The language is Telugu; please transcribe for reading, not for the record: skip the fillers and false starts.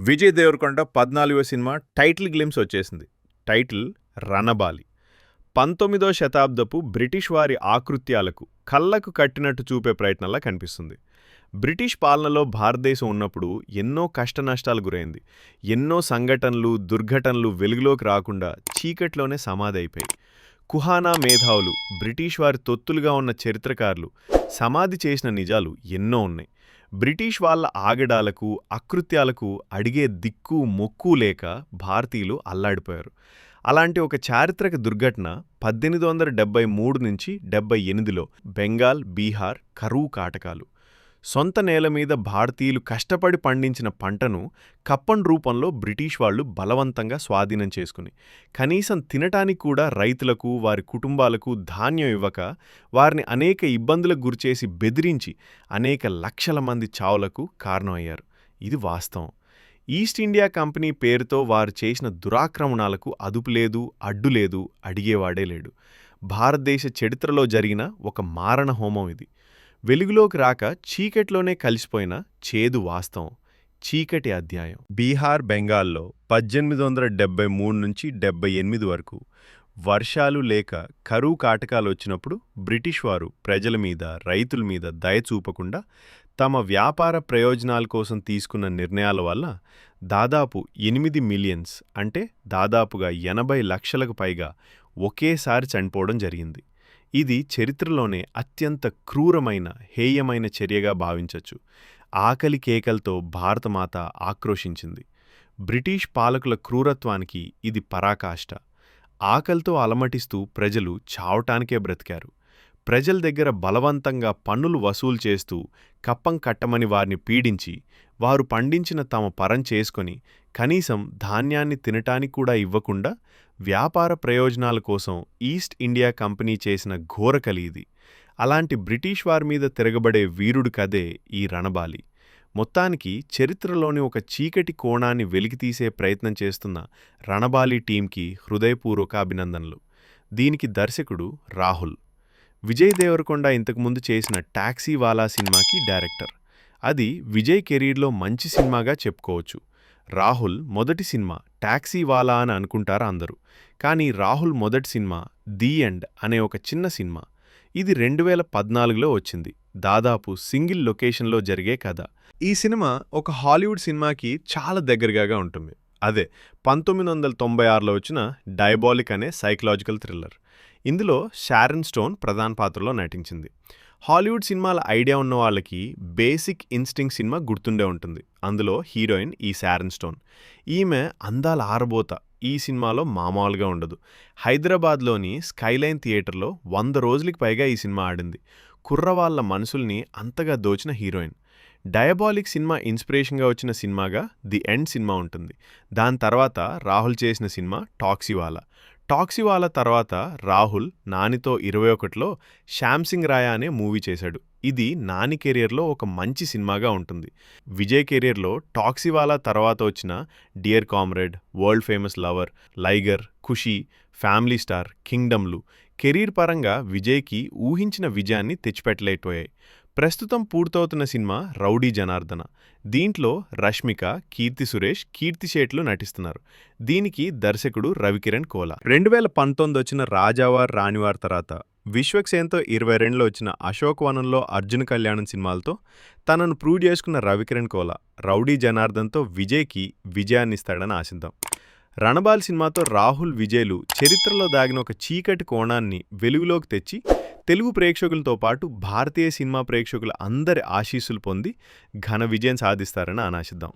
విజయ్ దేవరకొండ 14వ సినిమా టైటిల్ గ్లిమ్స్ వచ్చేసింది. టైటిల్ రణబాలి. 19వ శతాబ్దపు బ్రిటిష్ వారి ఆకృత్యాలకు కళ్లకు కట్టినట్టు చూపే ప్రయత్నంలా కనిపిస్తుంది. బ్రిటిష్ పాలనలో భారతదేశం ఉన్నప్పుడు ఎన్నో కష్టనష్టాలు గురైంది. ఎన్నో సంఘటనలు, దుర్ఘటనలు వెలుగులోకి రాకుండా చీకట్లోనే సమాధి అయిపోయాయి. కుహానా మేధావులు, బ్రిటిష్ వారి తొత్తులుగా ఉన్న చరిత్రకారులు సమాధి చేసిన నిజాలు ఎన్నో ఉన్నాయి. బ్రిటిష్ వాళ్ల ఆగడాలకు, అకృత్యాలకు అడిగే దిక్కు మొక్కు లేక భారతీయులు అల్లాడిపోయారు. అలాంటి ఒక చారిత్రక దుర్ఘటన 1873 నుంచి 78లో బెంగాల్, బీహార్ కరువు కాటకాలు. సొంత నేల మీద భారతీయులు కష్టపడి పండించిన పంటను కప్పం రూపంలో బ్రిటిష్ వాళ్లు బలవంతంగా స్వాధీనం చేసుకుని, కనీసం తినటానికి కూడా రైతులకు, వారి కుటుంబాలకు ధాన్యం ఇవ్వక, వారిని అనేక ఇబ్బందులకు గురిచేసి బెదిరించి అనేక లక్షల మంది చావులకు కారణమయ్యారు. ఇది వాస్తవం. ఈస్ట్ ఇండియా కంపెనీ పేరుతో వారు చేసిన దురాక్రమణాలకు అదుపులేదు, అడ్డులేదు, అడిగేవాడే లేడు. భారతదేశ చరిత్రలో జరిగిన ఒక మారణ హోమం ఇది. వెలుగులోకి రాక చీకట్లోనే కలిసిపోయిన చేదు వాస్తవం. చీకటి అధ్యాయం. బీహార్, బెంగాల్లో 1873 నుంచి 78 వరకు వర్షాలు లేక కరువు కాటకాలు వచ్చినప్పుడు బ్రిటిష్ వారు ప్రజల మీద, రైతుల మీద దయ చూపకుండా తమ వ్యాపార ప్రయోజనాల కోసం తీసుకున్న నిర్ణయాల వల్ల దాదాపు 8 మిలియన్స్, అంటే దాదాపుగా 80 లక్షలకు పైగా ఒకేసారి చనిపోవడం జరిగింది. ఇది చరిత్రలోనే అత్యంత క్రూరమైన, హేయమైన చర్యగా భావించవచ్చు. ఆకలి కేకలతో భారతమాత ఆక్రోశించింది. బ్రిటిష్ పాలకుల క్రూరత్వానికి ఇది పరాకాష్ట. ఆకలితో అలమటిస్తూ ప్రజలు చావటానికే బ్రతికారు. ప్రజల దగ్గర బలవంతంగా పన్నులు వసూలు చేస్తూ కప్పం కట్టమని వారిని పీడించి, వారు పండించిన తమ పరం చేసుకొని కనీసం ధాన్యాన్ని తినటానికి కూడా ఇవ్వకుండా వ్యాపార ప్రయోజనాల కోసం ఈస్ట్ ఇండియా కంపెనీ చేసిన ఘోరకలి ఇది. అలాంటి బ్రిటిష్ వారి మీద తిరగబడే వీరుడి కథే ఈ రణబాలి. మొత్తానికి చరిత్రలోని ఒక చీకటి కోణాన్ని వెలికితీసే ప్రయత్నం చేస్తున్న రణబాలి టీంకి హృదయపూర్వక అభినందనలు. దీనికి దర్శకుడు రాహుల్. విజయ్ దేవరకొండ ఇంతకుముందు చేసిన టాక్సీవాలా సినిమాకి డైరెక్టర్. అది విజయ్ కెరీర్లో మంచి సినిమాగా చెప్పుకోవచ్చు. రాహుల్ మొదటి సినిమా టాక్సీవాలా అని అనుకుంటారా అందరూ. కానీ రాహుల్ మొదటి సినిమా ది ఎండ్ అనే ఒక చిన్న సినిమా. ఇది 2014లో వచ్చింది. దాదాపు సింగిల్ లొకేషన్లో జరిగే కథ. ఈ సినిమా ఒక హాలీవుడ్ సినిమాకి చాలా దగ్గరగా ఉంటుంది. అదే 1996లో వచ్చిన డయాబాలిక్ అనే సైకలాజికల్ థ్రిల్లర్. ఇందులో షారన్ స్టోన్ ప్రధాన పాత్రలో నటించింది. హాలీవుడ్ సినిమాల ఐడియా ఉన్న వాళ్ళకి బేసిక్ ఇన్స్టింక్ట్ సినిమా గుర్తుండే ఉంటుంది. అందులో హీరోయిన్ ఈ షారన్ స్టోన్. ఈమె అందాల ఆరబోత. ఈ సినిమాలో మామూలుగా ఉండదు. హైదరాబాద్లోని స్కైలైన్ థియేటర్లో 100 రోజులకి పైగా ఈ సినిమా ఆడింది. కుర్రవాళ్ల మనసుల్ని అంతగా దోచిన హీరోయిన్. డయాబాలిక్ సినిమా ఇన్స్పిరేషన్గా వచ్చిన సినిమాగా ది ఎండ్ సినిమా ఉంటుంది. దాని తర్వాత రాహుల్ చేసిన సినిమా టాక్సీవాలా. టాక్సీవాలా తర్వాత రాహుల్ నానితో 21లో శ్యామ్ సింగ్ రాయా అనే మూవీ చేశాడు. ఇది నాని కెరియర్లో ఒక మంచి సినిమాగా ఉంటుంది. విజయ్ కెరియర్లో టాక్సీవాలా తర్వాత వచ్చిన Dear Comrade, World Famous Lover, Liger, Kushi, Family Star, కింగ్డమ్లు కెరీర్ పరంగా విజయ్కి ఊహించిన విజయాన్ని తెచ్చిపెట్టలేకపోయాయి. ప్రస్తుతం పూర్తవుతున్న సినిమా రౌడీ జనార్దన. దీంట్లో రష్మిక, కీర్తి సురేష్, కీర్తి శేట్లు నటిస్తున్నారు. దీనికి దర్శకుడు రవికిరణ్ కోలా. 2019 వచ్చిన రాజావార్, రాణివార్ తర్వాత విశ్వక్సేన్తో 22లో వచ్చిన అశోక్ వనంలో అర్జున్ కళ్యాణం సినిమాలతో తనను ప్రూవ్ చేసుకున్న రవికిరణ్ కోలా రౌడీ జనార్దన్తో విజయ్కి విజయాన్నిస్తాడని ఆశిద్దాం. రణబాల్ సినిమాతో రాహుల్, విజయ్లు చరిత్రలో దాగిన ఒక చీకటి కోణాన్ని వెలుగులోకి తెచ్చి తెలుగు ప్రేక్షకులతో పాటు భారతీయ సినిమా ప్రేక్షకుల అందరి ఆశీస్సులు పొంది ఘన విజయం సాధిస్తారని ఆశిద్దాం.